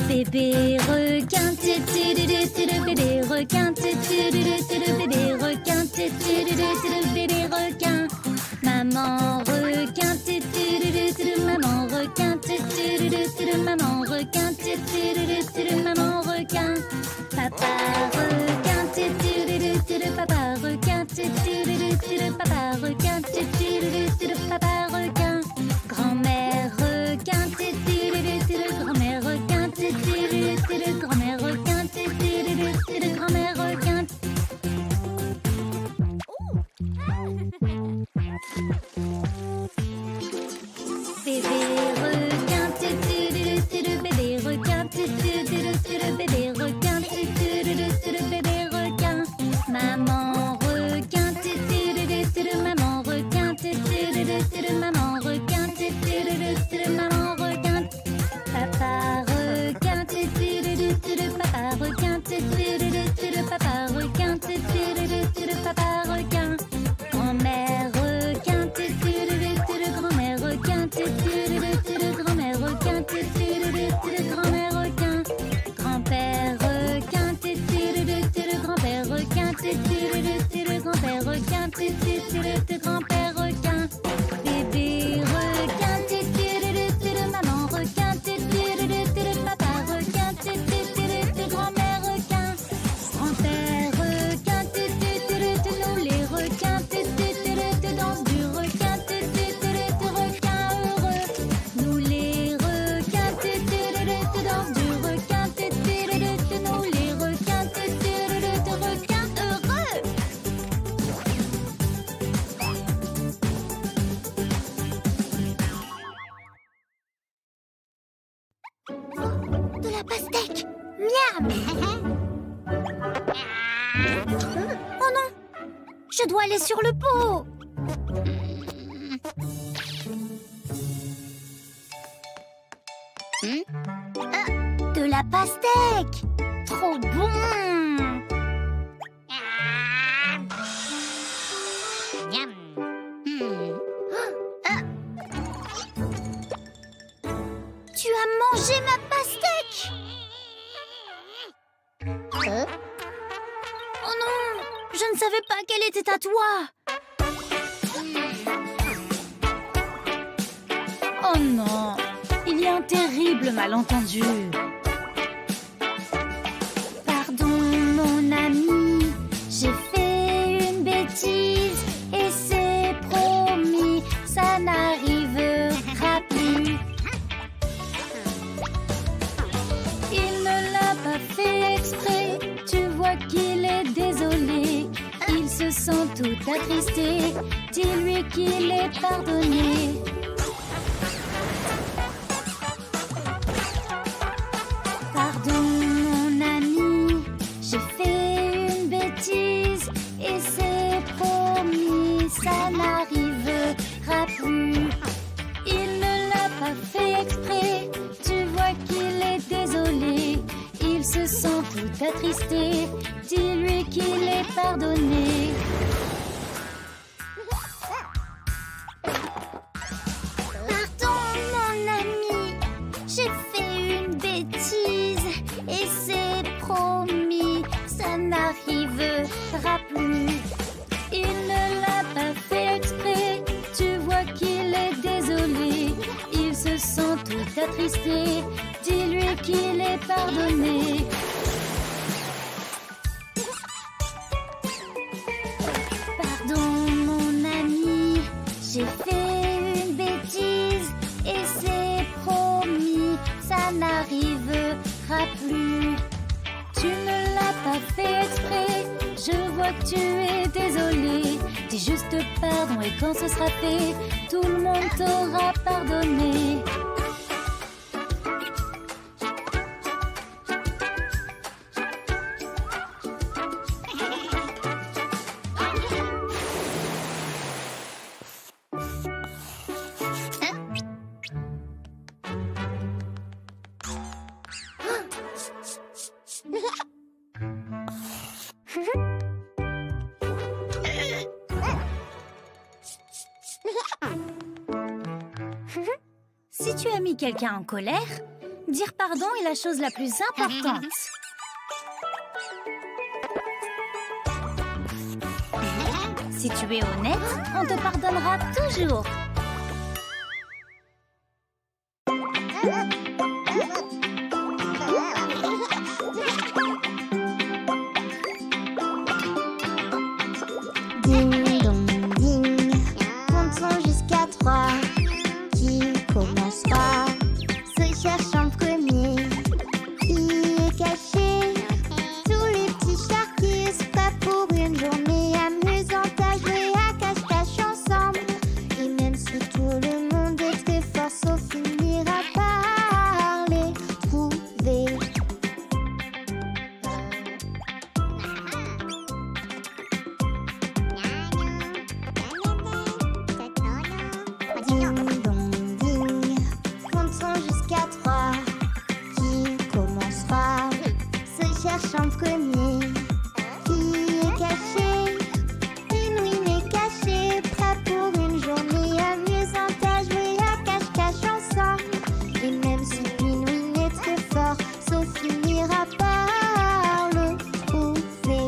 Bébé requin, bébé requin, bébé requin, bébé requin. Maman requin, maman requin, maman requin, maman requin. Papa requin, papa requin, papa requin, papa requin. Grand-mère requin, grand-mère requin, grand-mère requin, grand-mère requin. Bébé requin, bébé requin, bébé requin, bébé requin. Maman requin, maman requin, maman requin, maman requin. Papa requin, papa requin, papa requin, papa requin. Grand-mère requin, grand-mère requin, grand-mère requin, grand-mère requin. Grand-père requin, grand-père requin, grand-père requin, grand-père requin. Bébé requin, maman requin, papa requin, grand-mère requin. Grand-père requin, nous les requins, danse du requin, requin heureux. Nous les requins, danse du requin, nous les requins, requins heureux. De la pastèque. Miam. Oh non, je dois aller sur le pot. De la pastèque. Trop bon. Tu as mangé ma pastèque. Oh non, je ne savais pas qu'elle était à toi. Oh non, il y a un terrible malentendu. Pardon mon ami, j'ai fait une bêtise et c'est promis, ça n'arrivera plus. Il ne l'a pas fait exprès, tu vois qu'il est désolé. Il se sent tout attristé, dis-lui qu'il est pardonné. Pardon mon ami, j'ai fait une bêtise et c'est promis, ça n'arrivera plus. Il ne l'a pas fait exprès, tu vois qu'il est désolé. Il se sent tout attristé, dis-lui qu'il est pardonné. Pardon mon ami, j'ai fait une bêtise et c'est promis, ça n'arrivera plus. Il ne l'a pas fait exprès, tu vois qu'il est désolé. Il se sent tout attristé, dis-lui qu'il est pardonné. Pardon mon ami, j'ai fait une bêtise et c'est promis, ça n'arrivera plus. Tu ne l'as pas fait exprès, je vois que tu es désolé. Dis juste pardon et quand ce sera fait, tout le monde t'aura pardonné. Si tu as mis quelqu'un en colère, Dire pardon est la chose la plus importante. Si tu es honnête, on te pardonnera toujours. Ding dong ding, comptons jusqu'à 3. Qui commencera? Se cherche en premier. Qui est caché? Tous les petits sharkies, prêts pour une journée amusante à jouer à cache-cache ensemble. Et même si tout le monde est très fort, sauf finira par les trouver. Ding dong ding, comptons jusqu'à 3. Qui commencera? Se cherche en premier. Qui est caché? Pinouine est caché, prêt pour une journée amusante à jouer à cache-cache ensemble. Et même si Pinouine est très fort, sauf finira par le trouver.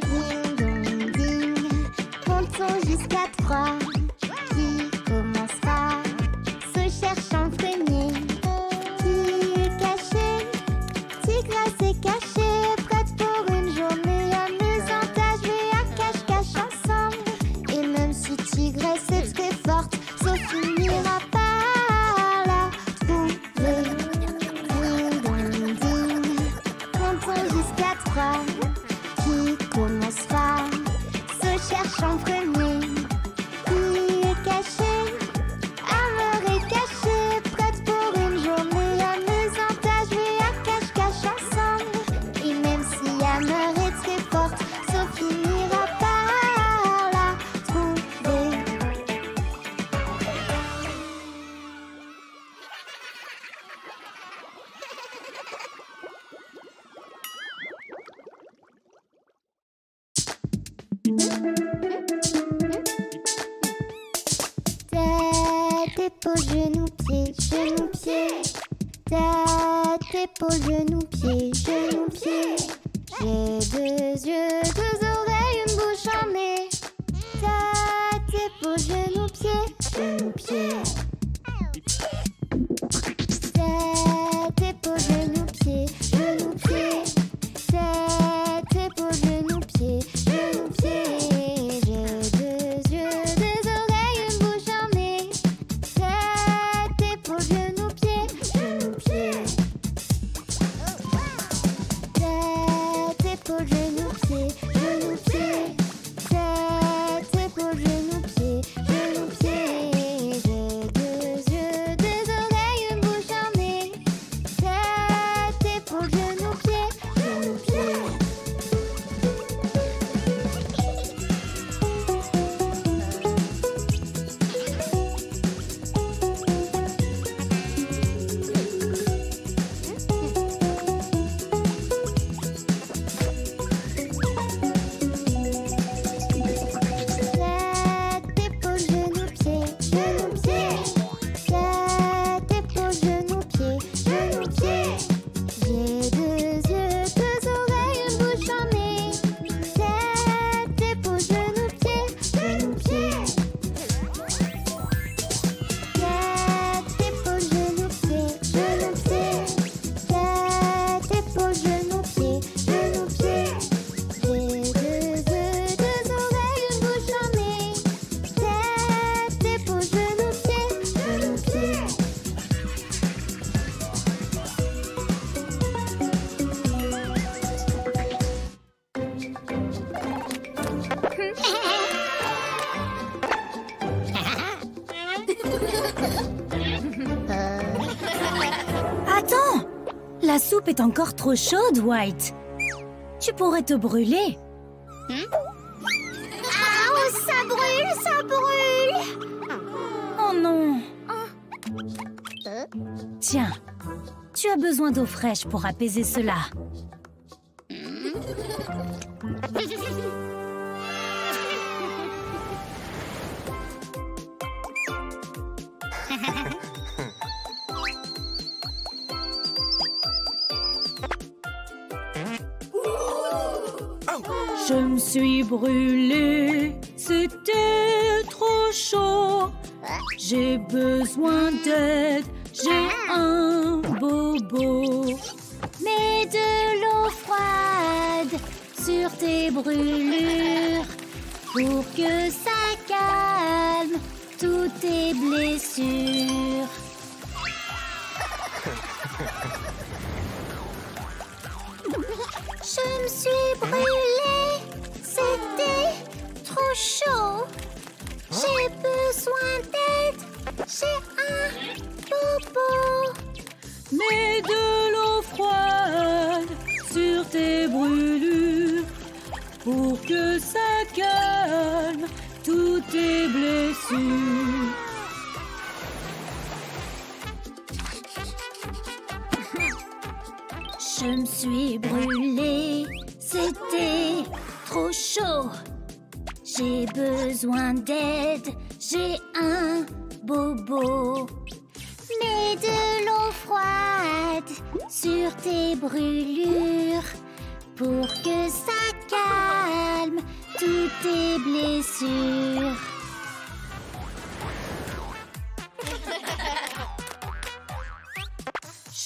Ding dong ding, comptons jusqu'à 3. Qui commencera? Se cherche en premier. Qui est caché? Tigresse est cachée, prête pour une journée amusante à jouer à cache-cache ensemble. Et même si Tigresse est très forte, sauf finira par la trouver. Ding dong ding, comptons jusqu'à 3. Qui commencera? Se cherche en premier. Qui est caché? Hammer est cachée, prête pour une journée amusante à jouer à cache-cache ensemble. Et même si Hammer est très forte, sauf finira par la trouver. Tête, épaule, genou, pied, genou, pied. Tête, épaule, genou, pied, genou, pied. J'ai 2 yeux, 2 oreilles, une bouche, un nez. Tête, épaule, genou, pied, genou, pied. Tête, épaule, genou, pied, genou, pied. Tête, épaule, genou, pied, genou, pied. J'ai 2 yeux, 2 oreilles, une bouche, un nez. Tête, épaule, genou, pied, genou, pied. Tête, épaule, genou, pied, genou, pied. Tête, épaule, genou, pied, genou, pied. J'ai 2 yeux, 2 oreilles, une bouche, un nez. Tête, épaule, genou, pied, genou, pied. Tête, épaule, genou, pied, genou, pied. Tête, épaule, genou, pied, genou, pied. J'ai 2 yeux, 2 oreilles, une bouche, un nez. Tête, épaule, genou, pied, genou, pied. Tête, épaule, genou, pied, genou, pied. Tête, épaule, genou, pied, genou, pied. J'ai 2 yeux, 2 oreilles, une bouche, un nez. Tête, épaule, genou, pied, genou, pied. Attends! La soupe est encore trop chaude, White. Tu pourrais te brûler. Ah, ça brûle, ça brûle! Oh non! Tiens, tu as besoin d'eau fraîche pour apaiser cela. Je me suis brûlée, c'était trop chaud. J'ai besoin d'aide, j'ai un bobo. Mets de l'eau froide sur tes brûlures pour que ça calme toutes tes blessures. Je me suis brûlée, c'était trop chaud. J'ai besoin d'aide, j'ai un bobo. Mets de l'eau froide sur tes brûlures pour que ça calme toutes tes blessures. Je me suis brûlée, c'était trop chaud. J'ai besoin d'aide, j'ai un bobo. Mets de l'eau froide sur tes brûlures pour que ça calme toutes tes blessures.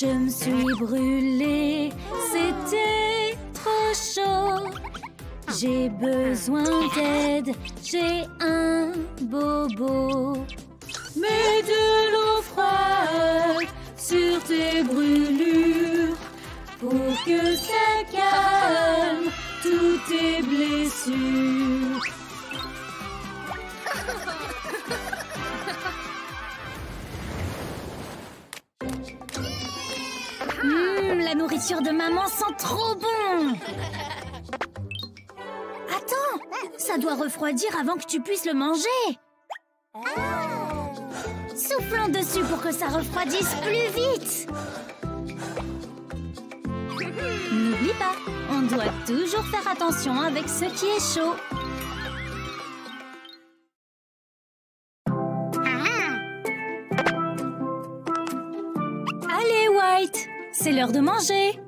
Je me suis brûlée, c'était trop chaud. J'ai besoin d'aide, j'ai un bobo. Mets de l'eau froide sur tes brûlures pour que ça calme toutes tes blessures. La nourriture de maman sent trop bon. Attends, ça doit refroidir avant que tu puisses le manger. Soufflons dessus pour que ça refroidisse plus vite. N'oublie pas, on doit toujours faire attention avec ce qui est chaud. Allez, White, c'est l'heure de manger.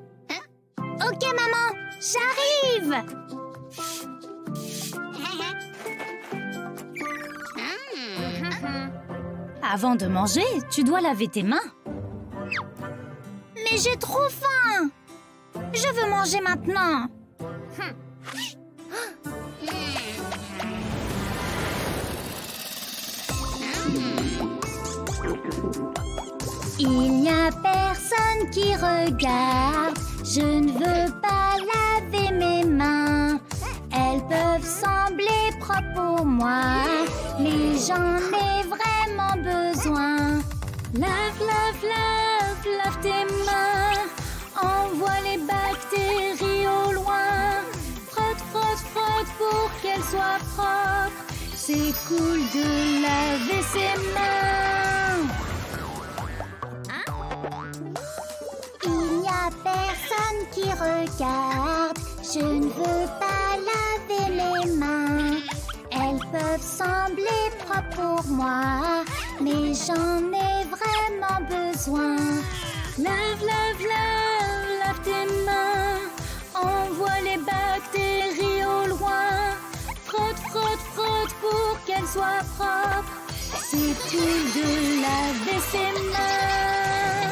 Ok, maman, j'arrive. Avant de manger, tu dois laver tes mains. Mais j'ai trop faim. Je veux manger maintenant. Il n'y a personne qui regarde. Je ne veux pas laver mes mains. Elles peuvent sembler propres pour moi, mais j'en ai vraiment besoin. Lave, lave, lave, lave tes mains. Envoie les bactéries au loin. Frotte, frotte, frotte pour qu'elles soient propres. C'est cool de laver ses mains. Il n'y a personne qui regarde. Je ne veux pas laver mes mains. Elles peuvent sembler propres pour moi, mais j'en ai vraiment besoin. Lave, lave, lave, lave tes mains. Envoie les bactéries au loin. Frotte, frotte, frotte pour qu'elles soient propres. C'est cool de laver ses mains.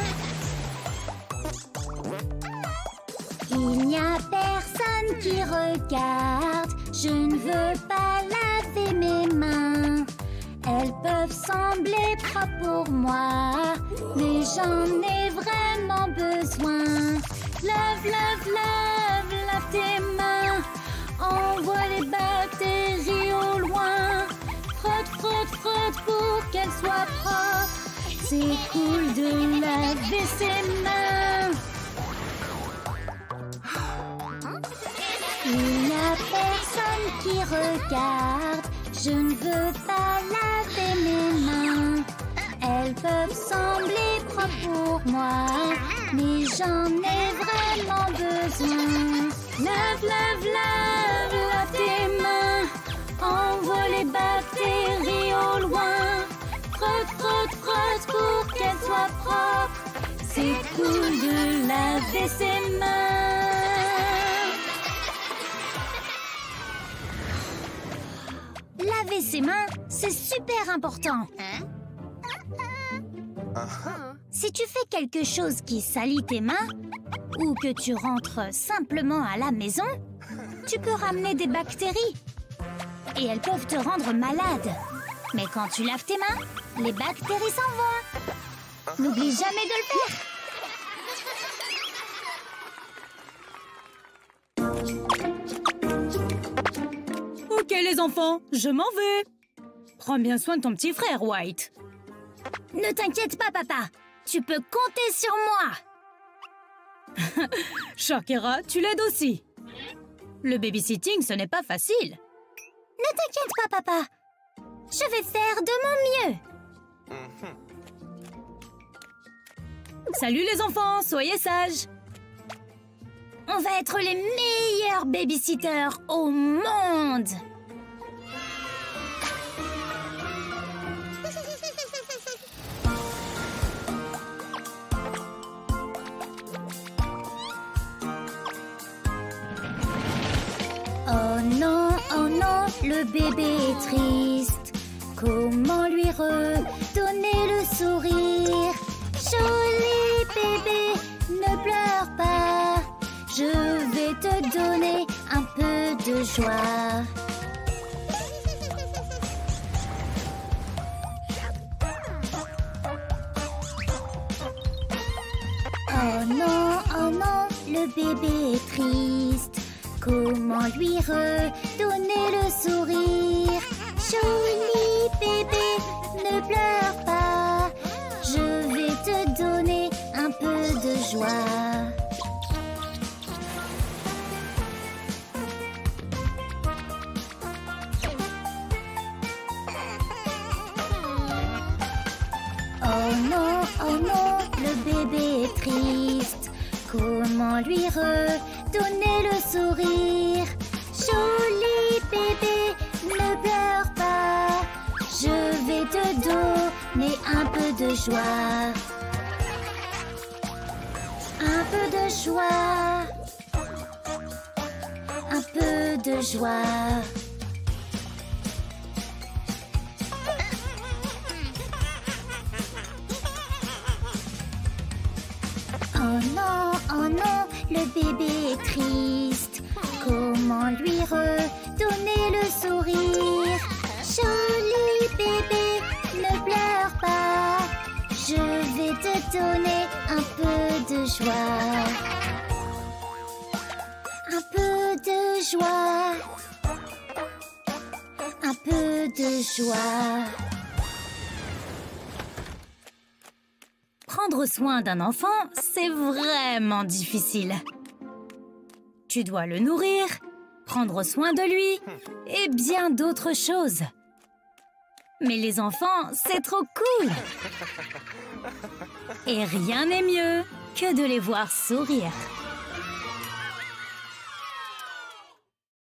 Il n'y a personne qui regarde. Je ne veux pas laver mes mains. Elles peuvent sembler propres pour moi, mais j'en ai vraiment besoin. Lave, lave, lave, lave tes mains. Envoie les bactéries au loin. Frotte, frotte, frotte pour qu'elles soient propres. C'est cool de laver ses mains. Il n'y a personne qui regarde. Je ne veux pas laver mes mains. Elles peuvent sembler propres pour moi, mais j'en ai vraiment besoin. Lave, lave, lave, lave tes mains. Envoie les bactéries au loin. Frotte, frotte, frotte pour qu'elle soit propre. C'est cool de laver ses mains. Laver ses mains, c'est super important. Si tu fais quelque chose qui salit tes mains, ou que tu rentres simplement à la maison, tu peux ramener des bactéries. Et elles peuvent te rendre malade. Mais quand tu laves tes mains, les bactéries s'en vont. N'oublie jamais de le faire. Ok les enfants, je m'en vais. Prends bien soin de ton petit frère, White. Ne t'inquiète pas, papa. Tu peux compter sur moi. Shakira, tu l'aides aussi. Le babysitting, ce n'est pas facile. Ne t'inquiète pas, papa. Je vais faire de mon mieux. Salut les enfants, soyez sages. On va être les meilleurs babysitters au monde. Oh non, le bébé est triste. Comment lui redonner le sourire? Joli bébé, ne pleure pas. Je vais te donner un peu de joie. Oh non, le bébé est triste. Comment lui redonner le sourire? Joli bébé, ne pleure pas. Je vais te donner un peu de joie. Oh non, le bébé est triste. Comment lui redonner le sourire? Joli bébé, ne pleure pas. Je vais te donner un peu de joie. Un peu de joie. Un peu de joie. Oh non, le bébé est triste. Comment lui redonner le sourire? Joli bébé, ne pleure pas. Je vais te donner un peu de joie. Un peu de joie. Un peu de joie. Prendre soin d'un enfant, c'est vraiment difficile. Tu dois le nourrir, prendre soin de lui et bien d'autres choses. Mais les enfants, c'est trop cool! Et rien n'est mieux que de les voir sourire.